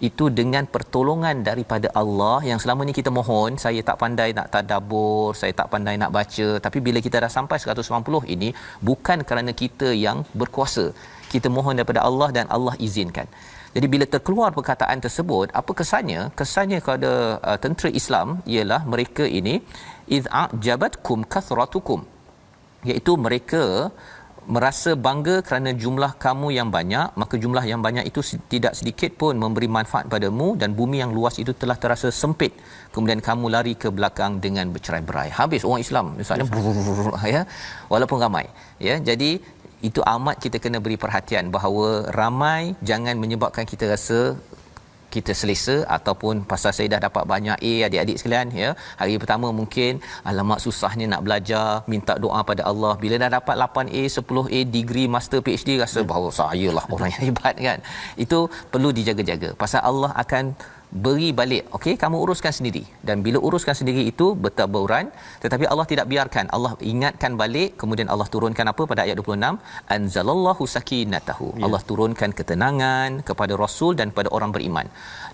itu dengan pertolongan daripada Allah yang selama ni kita mohon. Saya tak pandai nak tadabbur, saya tak pandai nak baca, tapi bila kita dah sampai 190 ini, bukan kerana kita yang berkuasa, kita mohon daripada Allah dan Allah izinkan. Jadi bila terkeluar perkataan tersebut, apa kesannya? Kesannya kepada tentera Islam ialah mereka ini idza jabatkum kathratukum, iaitu mereka merasa bangga kerana jumlah kamu yang banyak, maka jumlah yang banyak itu tidak sedikit pun memberi manfaat padamu, dan bumi yang luas itu telah terasa sempit, kemudian kamu lari ke belakang dengan bercerai-berai. Habis orang Islam misalnya, ya, walaupun ramai, ya. Jadi itu amat kita kena beri perhatian bahawa ramai jangan menyebabkan kita rasa kita selesa, ataupun pasal saya dah dapat banyak A, adik-adik sekalian, ya, hari pertama mungkin alamak susahnya nak belajar, minta doa pada Allah. Bila dah dapat 8A, 10A, degree master PhD, rasa bahawa saya lah orang yang hebat, kan. Itu perlu dijaga-jaga, pasal Allah akan beri balik. Okey, kamu uruskan sendiri. Dan bila uruskan sendiri itu bertaburan, tetapi Allah tidak biarkan. Allah ingatkan balik, kemudian Allah turunkan apa pada ayat 26? Anzalallahu sakinatahu. Allah turunkan ketenangan kepada Rasul dan kepada orang beriman.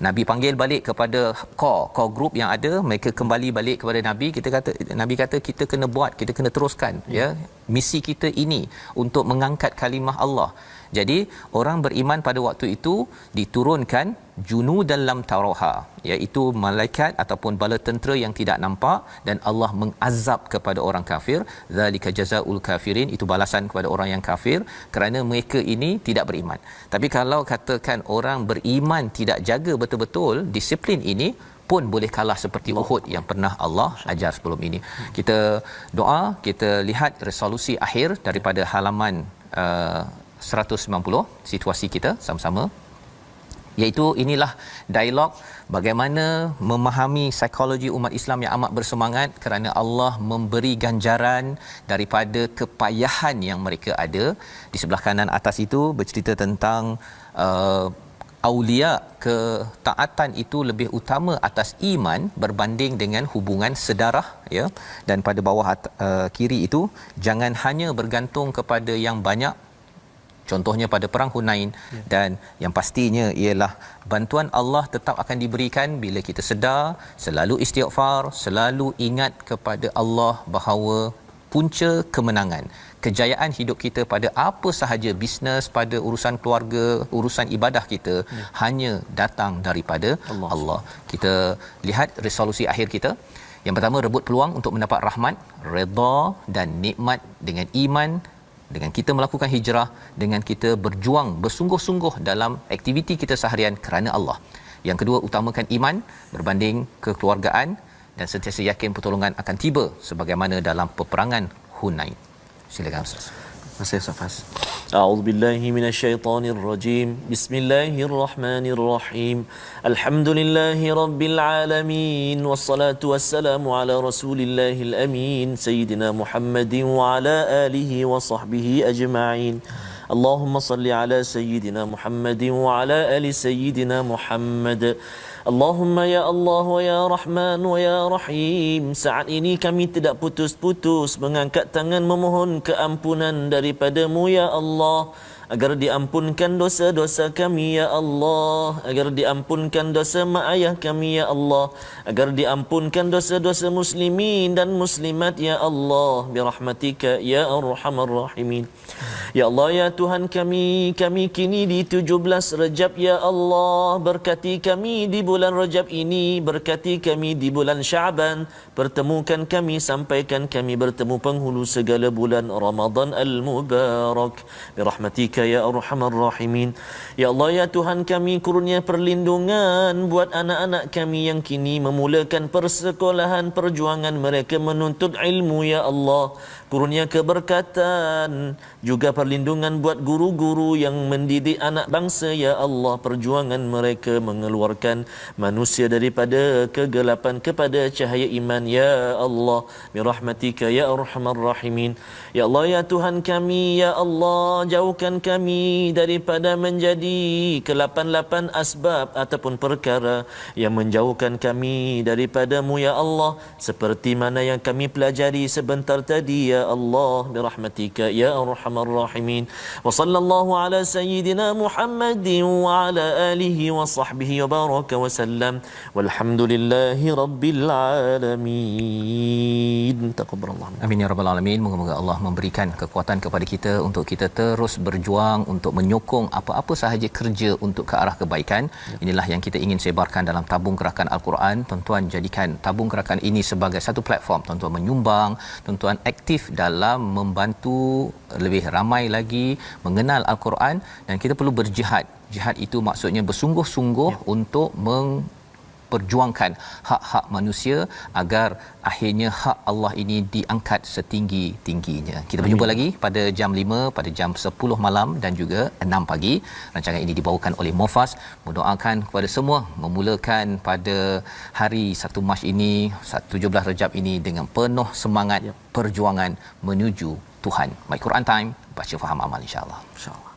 Nabi panggil balik kepada core group yang ada, mereka kembali balik kepada Nabi. Nabi kata kita kena buat, kita kena teruskan, ya, misi kita ini untuk mengangkat kalimah Allah. Jadi orang beriman pada waktu itu diturunkan junudan lam taroha, iaitu malaikat ataupun bala tentera yang tidak nampak, dan Allah mengazab kepada orang kafir. Zalika jazaul kafirin, itu balasan kepada orang yang kafir kerana mereka ini tidak beriman. Tapi kalau katakan orang beriman tidak jaga betul-betul disiplin ini, pun boleh kalah seperti Uhud yang pernah Allah ajar sebelum ini. Kita doa, kita lihat resolusi akhir daripada halaman 190, situasi kita sama-sama, iaitu inilah dialog bagaimana memahami psikologi umat Islam yang amat bersemangat kerana Allah memberi ganjaran daripada kepayahan yang mereka ada. Di sebelah kanan atas itu bercerita tentang aulia, ketaatan itu lebih utama atas iman berbanding dengan hubungan sedarah, ya. Dan pada bawah kiri itu, jangan hanya bergantung kepada yang banyak, contohnya pada perang Hunain, dan yang pastinya ialah bantuan Allah tetap akan diberikan bila kita sedar, selalu istighfar, selalu ingat kepada Allah bahawa punca kemenangan, kejayaan hidup kita pada apa sahaja, bisnes, pada urusan keluarga, urusan ibadah kita, hanya datang daripada Allah. Kita lihat resolusi akhir kita. Yang pertama, rebut peluang untuk mendapat rahmat, redha dan nikmat dengan iman, dengan kita melakukan hijrah, dengan kita berjuang bersungguh-sungguh dalam aktiviti kita seharian kerana Allah. Yang kedua, utamakan iman berbanding kekeluargaan dan sentiasa yakin pertolongan akan tiba sebagaimana dalam peperangan Hunain. Silakan Ustaz. Masih Safas. A'udzubillahi minasyaitonirrajim. Bismillahirrahmanirrahim. Alhamdulillahi rabbil alamin wassalatu wassalamu ala rasulillahil amin sayyidina Muhammadin wa ala alihi wa sahbihi ajma'in. Allahumma salli ala sayyidina Muhammadin wa ala ali sayyidina Muhammad. Allahumma ya Allah wa ya Rahman wa ya Rahim. Saat ini kami tidak putus-putus mengangkat tangan memohon keampunan daripadamu ya Allah, agar diampunkan dosa-dosa kami ya Allah, agar diampunkan dosa mak ayah kami ya Allah, agar diampunkan dosa-dosa muslimin dan muslimat ya Allah, birahmatika ya arhamar rahimin. Ya Allah ya Tuhan kami kini di 17 Rejab ya Allah, berkati kami di bulan Rejab ini, berkati kami di bulan Syaban, pertemukan kami, sampaikan kami bertemu penghulu segala bulan Ramadan al-Mubarak, birahmatika ya arhamar rahimin. Ya Allah ya Tuhan kami, kurnia perlindungan buat anak-anak kami yang kini memulakan persekolahan perjuangan mereka menuntut ilmu ya Allah. Kurnia keberkatan, juga perlindungan buat guru-guru yang mendidik anak bangsa ya Allah, perjuangan mereka mengeluarkan manusia daripada kegelapan kepada cahaya iman ya Allah, birahmatika ya arhamar rahimin. Ya Allah ya Tuhan kami ya Allah, jauhkan kami daripada menjadi ke-8 asbab ataupun perkara yang menjauhkan kami daripadamu ya Allah, seperti mana yang kami pelajari sebentar tadi ya Allah, birahmatika ya arhamar rahimin. Wa sallallahu ala sayyidina Muhammadin wa ala alihi wa sahbihi wa baraka wa sallam. Walhamdulillahi rabbil alamin. Taqabbalallahu. Amin ya rabbal alamin. Moga-moga Allah memberikan kekuatan kepada kita untuk kita terus berjuang untuk menyokong apa-apa sahaja kerja untuk ke arah kebaikan. Inilah yang kita ingin sebarkan dalam tabung gerakan Al-Quran. Tuan-tuan jadikan tabung gerakan ini sebagai satu platform. Tuan-tuan menyumbang, tuan-tuan aktif dalam membantu lebih ramai lagi mengenal Al-Quran, dan kita perlu berjihad. Jihad itu maksudnya bersungguh-sungguh untuk perjuangkan hak-hak manusia agar akhirnya hak Allah ini diangkat setinggi-tingginya. Kita berjumpa lagi pada jam 5, pada jam 10 malam dan juga 6 pagi. Rancangan ini dibawakan oleh Mofas. Mendoakan kepada semua memulakan pada hari 1 Mac ini, 17 Rejab ini dengan penuh semangat perjuangan menuju Tuhan. My Quran Time, baca faham amal insya-Allah. InsyaAllah.